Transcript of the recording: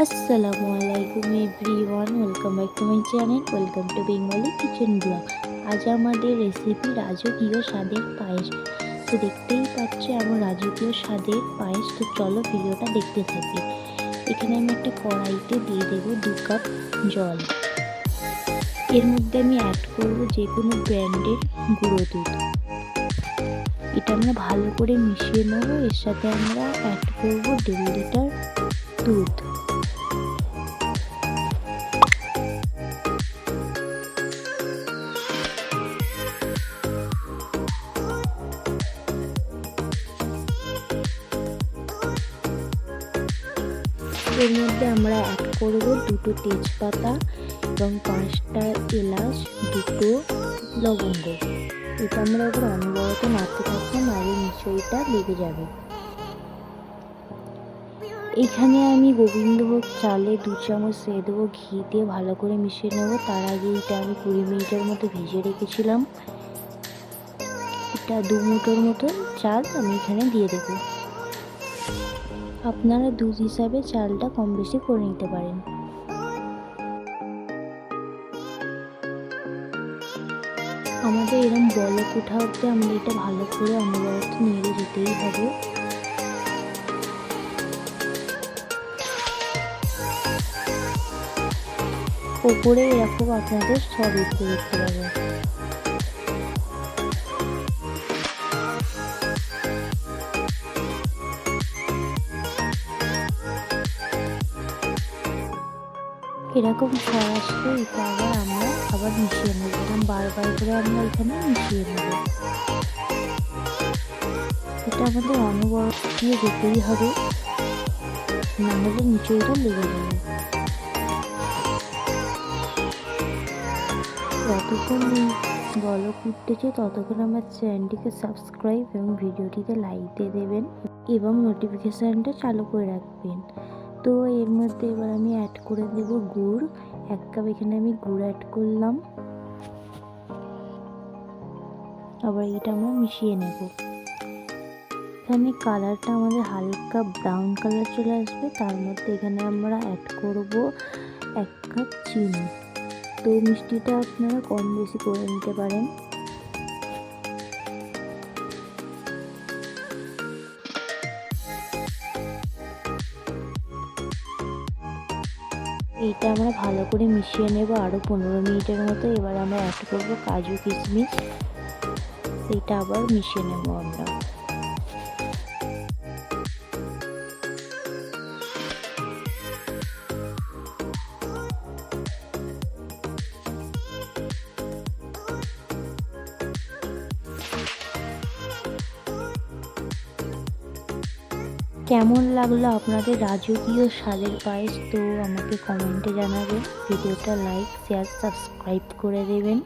আসসালামু আলাইকুম everyone, welcome back to my channel. Welcome to Bengali kitchen blog. আজ আমাদের রেসিপি রাজকীয় স্বাদের পায়েস। তো দেখতেই পাচ্ছি আমার রাজকীয় স্বাদের পায়েস। তো চলো ভিডিওটা দেখতে থাকি। এখানে আমি একটা কড়াইতে দিয়ে দেবো 2 কাপ জল। এর মধ্যে আমি অ্যাড করব যে কোনো ব্র্যান্ডের গুঁড়ো দুধ। এটা আমরা ভালো করে মিশিয়ে নেব। এর সাথে আমরা অ্যাড করব 1.5 লিটার দুধ। এর মধ্যে আমরা অ্যাড করব 2টো তেজপাতা এবং 5টা এলাচ, 2টো লবঙ্গ। এটা আমরা এবার অনবরত নাড়তে থাকবো, নাড়লে মিশিটা লেগে যাবে। এখানে আমি গোবিন্দভোগ চালে 2 চামচ দিয়ে দেবো ঘি দিয়ে ভালো করে মিশিয়ে নেব। তার আগে এটা আমি 20 মিনিটের মতো ভিজিয়ে রেখেছিলাম। এটা 2 মুঠোর মতো চাল আমি এখানে দিয়ে দেবো। আপনারা দুধ হিসাবে চালটা কম বেশি করে নিতে পারেন। আমাদের এরকম বলক ওঠা অবধি আমরা এটা ভালো করে অনবরত নেড়ে যেতেই হবে। ওপরে এরকম আপনাদের সব উঠতে দেখতে পাবেন। এরকম স্বাদ আসলে এটা আমরা আবার মিশিয়ে নেব। এরকম বারবার করে আমরা এখানে মিশিয়ে নেব। এটা আমাদের অনবরত দিয়ে যেতেই হবে, না হলে নিচেটা লেগে যাবে। যতক্ষণ বলক উঠতেছে ততক্ষণ আমার চ্যানেলটিকে সাবস্ক্রাইব এবং ভিডিওটিতে লাইক দিয়ে দেবেন এবং নোটিফিকেশানটা চালু করে রাখবেন। তো এর মধ্যে এবার আমি অ্যাড করে দেব গুড়। 1 কাপ এখানে আমি গুড় অ্যাড করলাম। আবার এটা আমরা মিশিয়ে নেব। এখানে কালারটা আমাদের হালকা ব্রাউন কালার চলে আসবে। তার মধ্যে এখানে আমরা অ্যাড করব 1 কাপ চিনি। তো মিষ্টিটা আপনারা কম বেশি করে নিতে পারেন। এইটা আমরা ভালো করে মিশিয়ে নেব আরও 15 মিনিটের মতো। এবার আমরা অ্যাড করব কাজু কিশমিশ। এইটা আবার মিশিয়ে নেব আমরা। কেমন লাগলো আপনাদের রাজকীয় স্বাদের পায়েস? তো আমাকে কমেন্টে জানাবেন। ভিডিওটা লাইক, শেয়ার, সাবস্ক্রাইব করে দেবেন।